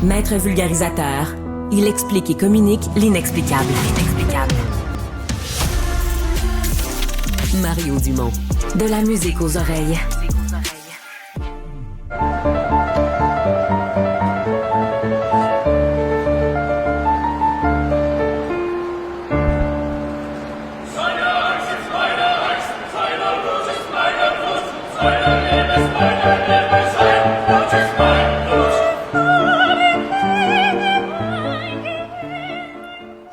Maître vulgarisateur, il explique et communique l'inexplicable. Mario Dumont. De la musique aux oreilles.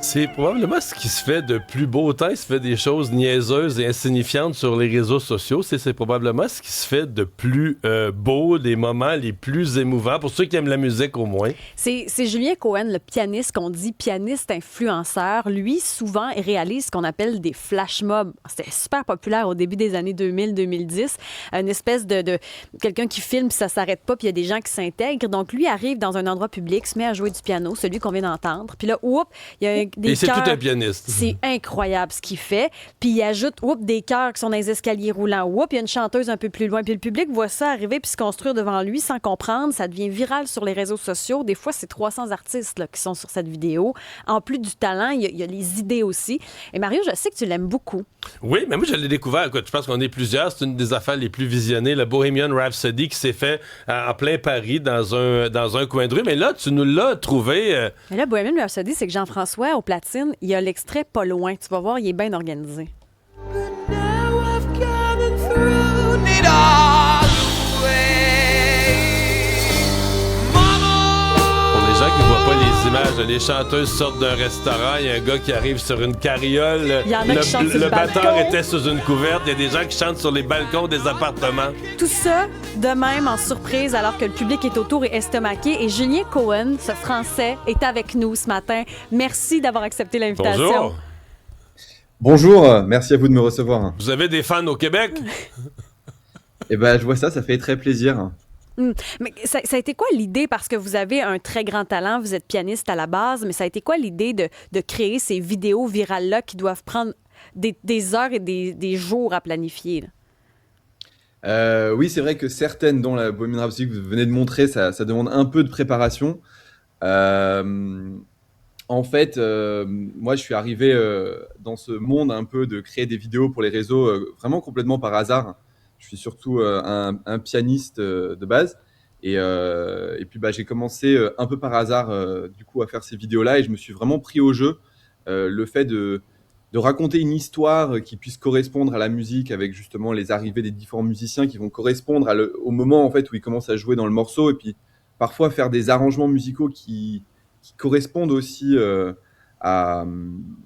C'est probablement ce qui se fait de plus beau temps. Il se fait des choses niaiseuses et insignifiantes sur les réseaux sociaux. C'est probablement ce qui se fait de plus beau, des moments les plus émouvants, pour ceux qui aiment la musique au moins. C'est Julien Cohen, le pianiste, qu'on dit pianiste influenceur. Lui, souvent, il réalise ce qu'on appelle des flash mobs. C'était super populaire au début des années 2000-2010. Une espèce de quelqu'un qui filme, puis ça s'arrête pas, puis il y a des gens qui s'intègrent. Donc, lui arrive dans un endroit public, se met à jouer du piano, celui qu'on vient d'entendre. Puis là, il y a et c'est tout un pianiste. C'est incroyable ce qu'il fait. Puis il ajoute des chœurs qui sont dans les escaliers roulants. Il y a une chanteuse un peu plus loin. Puis le public voit ça arriver puis se construire devant lui sans comprendre. Ça devient viral sur les réseaux sociaux. Des fois, c'est 300 artistes là, qui sont sur cette vidéo. En plus du talent, il y a les idées aussi. Et Mario, je sais que tu l'aimes beaucoup. Oui, mais moi, je l'ai découvert. Écoute, je pense qu'on est plusieurs. C'est une des affaires les plus visionnées. Le Bohemian Rhapsody qui s'est fait en plein Paris dans un coin de rue. Mais là, tu nous l'as trouvé... Mais là, Bohemian Rhapsody, c'est que Jean-François, au platine, il y a l'extrait pas loin. Tu vas voir, il est bien organisé. Pour les gens qui voient pas les images, les chanteuses sortent d'un restaurant, il y a un gars qui arrive sur une carriole, il y en a qui chantent sur le le batteur balcon. était sous une couverte, il y a des gens qui chantent sur les balcons des appartements. Tout ça, de même, en surprise, alors que le public est autour et estomaqué. Et Julien Cohen, ce Français, est avec nous ce matin. Merci d'avoir accepté l'invitation. Bonjour. Bonjour, merci à vous de me recevoir. Vous avez des fans au Québec? Eh ben, je vois ça fait très plaisir. Mais ça a été quoi l'idée? Parce que vous avez un très grand talent, vous êtes pianiste à la base, mais ça a été quoi l'idée de créer ces vidéos virales-là qui doivent prendre des heures et des jours à planifier? Oui, c'est vrai que certaines, dont la Bohemian Rhapsody que vous venez de montrer, ça demande un peu de préparation. En fait, moi, je suis arrivé dans ce monde un peu de créer des vidéos pour les réseaux vraiment complètement par hasard. Je suis surtout un pianiste de base. Et puis, j'ai commencé un peu par hasard du coup, à faire ces vidéos-là. Et je me suis vraiment pris au jeu le fait de raconter une histoire qui puisse correspondre à la musique avec justement les arrivées des différents musiciens qui vont correspondre au moment en fait, où ils commencent à jouer dans le morceau. Et puis, parfois, faire des arrangements musicaux qui correspondent aussi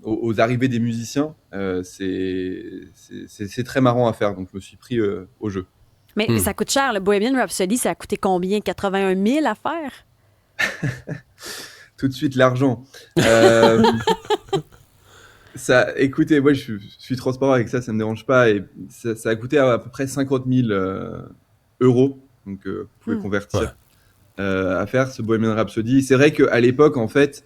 aux arrivées des musiciens. C'est très marrant à faire, donc je me suis pris au jeu. Mais ça coûte cher. Le Bohemian Rhapsody, ça a coûté combien? 81 000 à faire? Tout de suite, l'argent. Écoutez, moi je suis transparent avec ça, ça ne me dérange pas. Et ça a coûté à peu près 50 000 euros, donc vous pouvez convertir. À faire ce Bohemian Rhapsody. C'est vrai qu'à l'époque, en fait,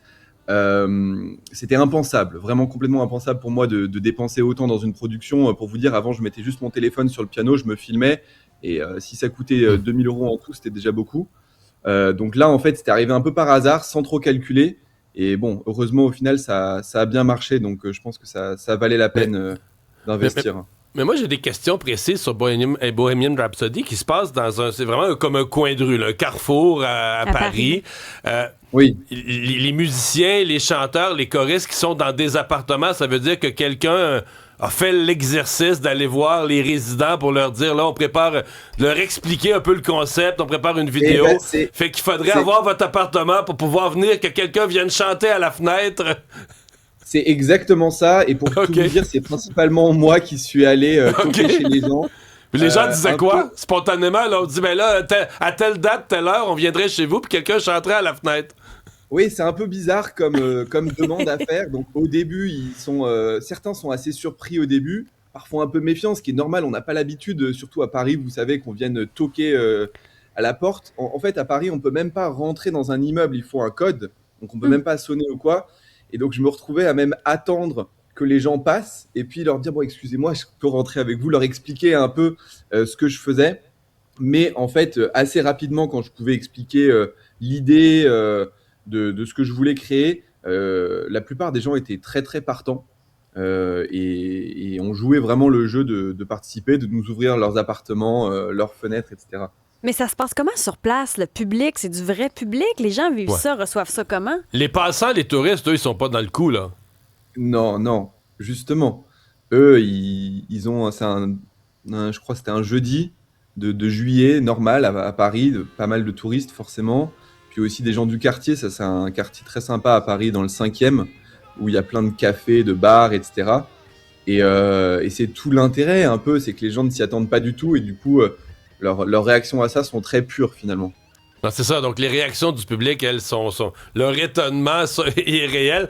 c'était impensable, vraiment complètement impensable pour moi de dépenser autant dans une production. Pour vous dire, avant, je mettais juste mon téléphone sur le piano, je me filmais, et si ça coûtait 2000 euros en tout, c'était déjà beaucoup. Donc là, en fait, c'était arrivé un peu par hasard, sans trop calculer. Et bon, heureusement, au final, ça a bien marché, donc je pense que ça valait la peine d'investir. Mais moi, j'ai des questions précises sur Bohemian Rhapsody qui se passe c'est vraiment comme un coin de rue, là, un carrefour à Paris. Oui. Les musiciens, les chanteurs, les choristes qui sont dans des appartements, ça veut dire que quelqu'un a fait l'exercice d'aller voir les résidents pour leur dire, là, on prépare, leur expliquer un peu le concept, on prépare une vidéo. Fait qu'il faudrait avoir votre appartement pour pouvoir venir, que quelqu'un vienne chanter à la fenêtre. C'est exactement ça, et pour tout vous dire, c'est principalement moi qui suis allé toquer chez les gens. Puis les gens disaient quoi? Spontanément, là, on dit, ben là, à telle date, telle heure, on viendrait chez vous, puis quelqu'un chanterait à la fenêtre. Oui, c'est un peu bizarre comme demande à faire. Donc au début, certains sont assez surpris au début, parfois un peu méfiants, ce qui est normal, on n'a pas l'habitude, surtout à Paris, vous savez, qu'on vienne toquer à la porte. En fait, à Paris, on ne peut même pas rentrer dans un immeuble, il faut un code, donc on ne peut même pas sonner ou quoi. Et donc, je me retrouvais à même attendre que les gens passent et puis leur dire, bon, excusez-moi, je peux rentrer avec vous, leur expliquer un peu ce que je faisais. Mais en fait, assez rapidement, quand je pouvais expliquer l'idée de ce que je voulais créer, la plupart des gens étaient très très partants. Et on jouait vraiment le jeu de participer, de nous ouvrir leurs appartements, leurs fenêtres, etc. Mais ça se passe comment sur place? Le public, c'est du vrai public? Les gens vivent Ouais. ça, reçoivent ça comment? Les passants, les touristes, eux, ils sont pas dans le coup, là. Non, non, justement. Eux, ils ont, je crois que c'était un jeudi de juillet, normal, à Paris, pas mal de touristes forcément. Puis aussi des gens du quartier, ça c'est un quartier très sympa à Paris, dans le 5e, où il y a plein de cafés, de bars, etc. Et c'est tout l'intérêt un peu, c'est que les gens ne s'y attendent pas du tout, et du coup, leurs réactions à ça sont très pures finalement. Non, c'est ça. Donc, les réactions du public, elles sont leur étonnement est réel.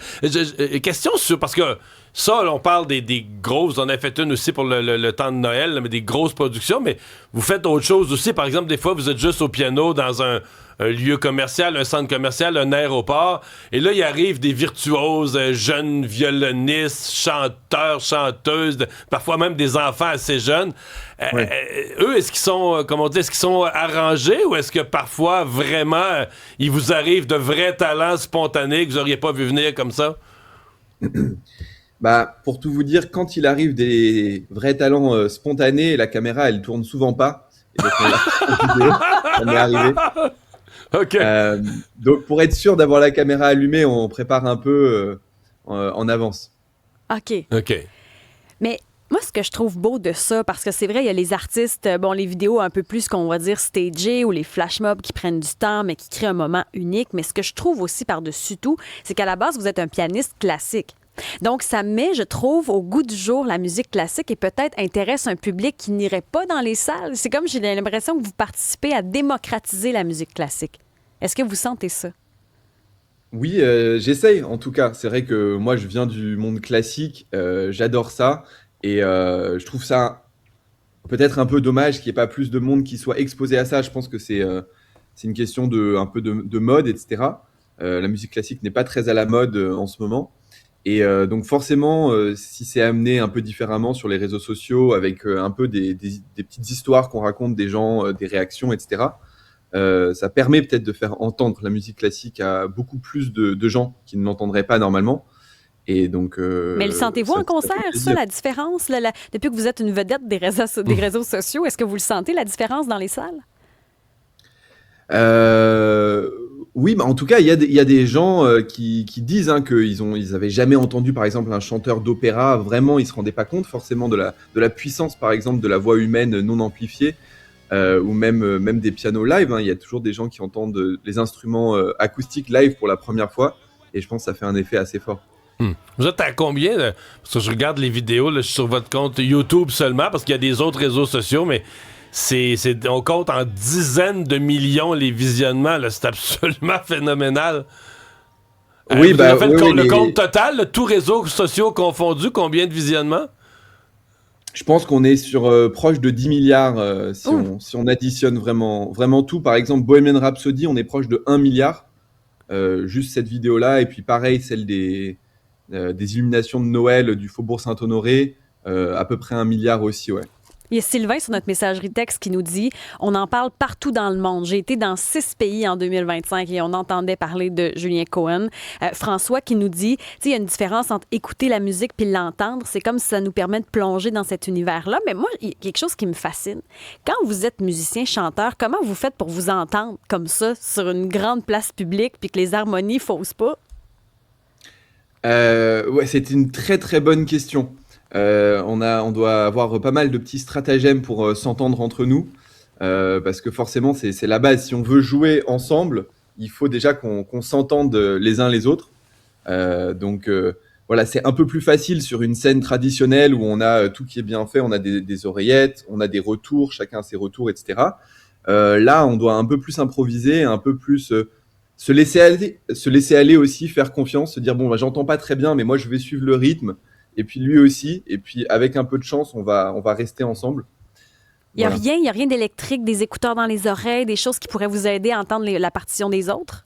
Question sur... Parce que ça, là, on parle des grosses... On a fait une aussi pour le temps de Noël, là, mais des grosses productions. Mais vous faites autre chose aussi. Par exemple, des fois, vous êtes juste au piano dans un lieu commercial, un centre commercial, un aéroport. Et là, il arrive des virtuoses, jeunes violonistes, chanteurs, chanteuses, parfois même des enfants assez jeunes. Ouais. Eux, est-ce qu'ils sont, comment on dit, est-ce qu'ils sont arrangés ou est-ce que parfois, vraiment, il vous arrive de vrais talents spontanés que vous n'auriez pas vu venir comme ça? Bah, pour tout vous dire, quand il arrive des vrais talents spontanés, la caméra, elle tourne souvent pas. Et donc, on l'a vidéo, ça m'est arrivé. OK. Donc, pour être sûr d'avoir la caméra allumée, on prépare un peu en avance. OK. OK. Mais moi, ce que je trouve beau de ça, parce que c'est vrai, il y a les artistes, bon, les vidéos un peu plus, qu'on va dire, stagées ou les flash mobs qui prennent du temps, mais qui créent un moment unique. Mais ce que je trouve aussi par-dessus tout, c'est qu'à la base, vous êtes un pianiste classique. Donc, ça met, je trouve, au goût du jour la musique classique et peut-être intéresse un public qui n'irait pas dans les salles. C'est comme j'ai l'impression que vous participez à démocratiser la musique classique. Est-ce que vous sentez ça? Oui, j'essaye en tout cas. C'est vrai que moi, je viens du monde classique, j'adore ça. Et je trouve ça peut-être un peu dommage qu'il n'y ait pas plus de monde qui soit exposé à ça. Je pense que c'est une question un peu de mode, etc. La musique classique n'est pas très à la mode en ce moment. Et donc forcément, si c'est amené un peu différemment sur les réseaux sociaux, avec un peu des petites histoires qu'on raconte des gens, des réactions, etc., ça permet peut-être de faire entendre la musique classique à beaucoup plus de gens qui ne l'entendraient pas normalement. Et donc, Mais le sentez-vous ça en fait concert, plaisir. ça, la différence? Depuis que vous êtes une vedette des réseaux sociaux, est-ce que vous le sentez, la différence dans les salles? Oui, mais en tout cas, il y a des gens qui disent qu'ils avaient jamais entendu, par exemple, un chanteur d'opéra. Vraiment, ils se rendaient pas compte forcément de la puissance, par exemple, de la voix humaine non amplifiée, ou même des pianos live. Hein. Il y a toujours des gens qui entendent les instruments acoustiques live pour la première fois, et je pense que ça fait un effet assez fort. Vous êtes à combien? Parce que je regarde les vidéos, là, je suis sur votre compte YouTube seulement, parce qu'il y a des autres réseaux sociaux, mais on compte en dizaines de millions les visionnements. Là, c'est absolument phénoménal. Oui, vous avez fait oui, le compte total, là, tous réseaux sociaux confondus, combien de visionnements? je pense qu'on est sur proche de 10 milliards si on additionne vraiment tout. Par exemple, Bohemian Rhapsody, on est proche de 1 milliard. Juste cette vidéo-là. Et puis pareil, celle des illuminations de Noël du Faubourg Saint-Honoré, à peu près 1 milliard aussi, ouais. Il y a Sylvain sur notre messagerie texte qui nous dit « On en parle partout dans le monde. J'ai été dans 6 pays en 2025 et on entendait parler de Julien Cohen. François qui nous dit « Il y a une différence entre écouter la musique puis l'entendre. C'est comme si ça nous permet de plonger dans cet univers-là. » Mais moi, il y a quelque chose qui me fascine. Quand vous êtes musicien, chanteur, comment vous faites pour vous entendre comme ça sur une grande place publique puis que les harmonies faussent pas? Ouais, c'est une très très bonne question. On doit avoir pas mal de petits stratagèmes pour s'entendre entre nous, parce que forcément c'est la base. Si on veut jouer ensemble, il faut déjà qu'on s'entende les uns les autres. Donc voilà, c'est un peu plus facile sur une scène traditionnelle où on a tout qui est bien fait, on a des oreillettes, on a des retours, chacun a ses retours, etc. Là, on doit un peu plus improviser, un peu plus se laisser aller aussi, faire confiance, se dire bon, bah, j'entends pas très bien, mais moi je vais suivre le rythme. Et puis lui aussi, et puis avec un peu de chance, on va rester ensemble. Il Voilà. n'y a rien d'électrique, des écouteurs dans les oreilles, des choses qui pourraient vous aider à entendre la partition des autres?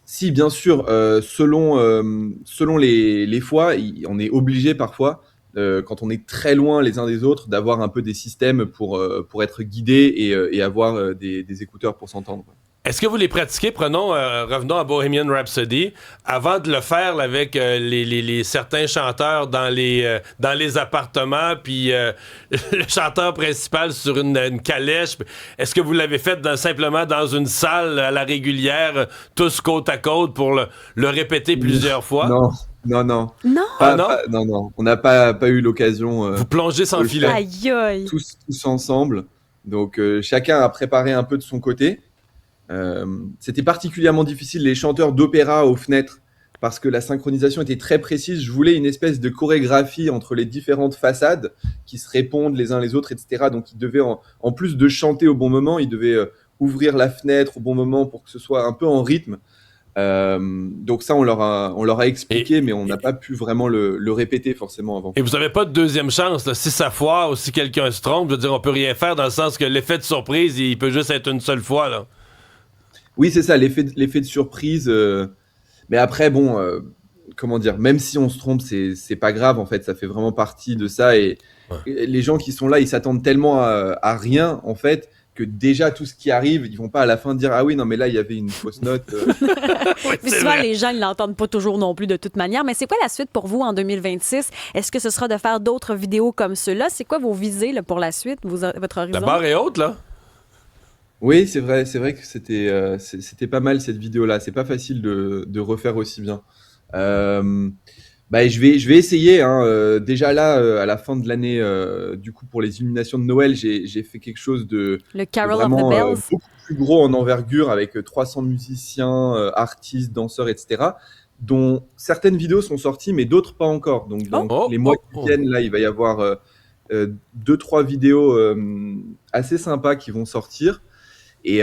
Si, bien sûr, selon les fois, on est obligé parfois, quand on est très loin les uns des autres, d'avoir un peu des systèmes pour être guidé et avoir des écouteurs pour s'entendre. Est-ce que vous les pratiquez, revenons à Bohemian Rhapsody, avant de le faire là, avec les certains chanteurs dans les appartements, puis le chanteur principal sur une calèche, est-ce que vous l'avez fait simplement dans une salle à la régulière, tous côte à côte, pour le répéter plusieurs fois? Non. Non? Non. On n'a pas eu l'occasion. Vous plongez sans filet. Aïe, aïe. Tous ensemble. Donc, chacun a préparé un peu de son côté. C'était particulièrement difficile, les chanteurs d'opéra aux fenêtres, parce que la synchronisation était très précise. Je voulais une espèce de chorégraphie entre les différentes façades qui se répondent les uns les autres, etc. Donc ils devaient, en plus de chanter au bon moment, ils devaient ouvrir la fenêtre au bon moment pour que ce soit un peu en rythme. Donc ça, on leur a expliqué, mais on n'a pas pu vraiment le répéter forcément avant. Et vous n'avez pas de deuxième chance, là. Si ça foire ou si quelqu'un se trompe, je veux dire, on peut rien faire, dans le sens que l'effet de surprise, il peut juste être une seule fois, là. Oui, c'est ça, l'effet de surprise. Mais après, bon, comment dire, même si on se trompe, c'est pas grave, en fait, ça fait vraiment partie de ça. Et les gens qui sont là, ils s'attendent tellement à rien, en fait, que déjà, tout ce qui arrive, ils vont pas à la fin dire « Ah oui, non, mais là, il y avait une fausse note. Puis souvent, les gens ne l'entendent pas toujours non plus de toute manière. Mais c'est quoi la suite pour vous en 2026? Est-ce que ce sera de faire d'autres vidéos comme ceux-là? C'est quoi vos visées là, pour la suite, votre horizon? La barre est haute, là. Oui, c'est vrai que c'était pas mal cette vidéo-là. C'est pas facile de refaire aussi bien. Je vais essayer. Hein. Déjà là, à la fin de l'année, du coup pour les illuminations de Noël, j'ai fait quelque chose de Le Carol vraiment of the Bells. beaucoup plus gros en envergure, avec 300 musiciens, artistes, danseurs, etc. Dont certaines vidéos sont sorties, mais d'autres pas encore. Donc dans les mois qui viennent, là, il va y avoir 2-3 vidéos assez sympas qui vont sortir. Et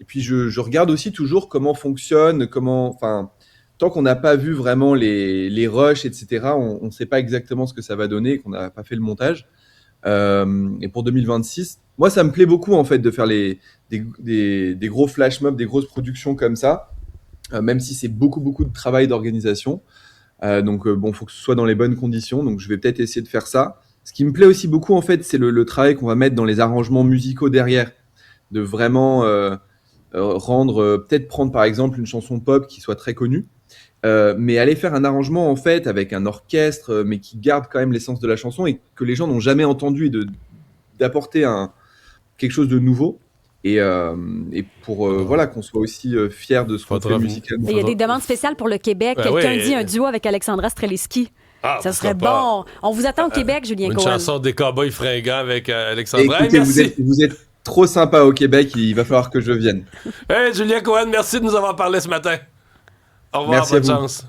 puis je regarde aussi toujours comment fonctionne, tant qu'on n'a pas vu vraiment les rushs, etc., on ne sait pas exactement ce que ça va donner, qu'on n'a pas fait le montage. Et pour 2026, moi ça me plaît beaucoup en fait de faire des gros flash mobs, des grosses productions comme ça, même si c'est beaucoup de travail d'organisation. Donc faut que ce soit dans les bonnes conditions, donc je vais peut-être essayer de faire ça. Ce qui me plaît aussi beaucoup en fait, c'est le travail qu'on va mettre dans les arrangements musicaux derrière, de vraiment peut-être prendre par exemple une chanson pop qui soit très connue, mais aller faire un arrangement en fait avec un orchestre, mais qui garde quand même l'essence de la chanson et que les gens n'ont jamais entendu, et d'apporter quelque chose de nouveau, et pour voilà, qu'on soit aussi fiers de ce qu'on fait musicalement. Il y a des demandes spéciales pour le Québec. Quelqu'un dit un duo avec Alexandra Streliski. Ça serait bon. On vous attend au Québec, Julien Cohen. Une chanson des Cowboys fringants avec Alexandra. Écoutez, merci. Vous êtes trop sympa au Québec, il va falloir que je vienne. Hey, Julien Cohen, merci de nous avoir parlé ce matin. Au revoir, Merci, bonne chance.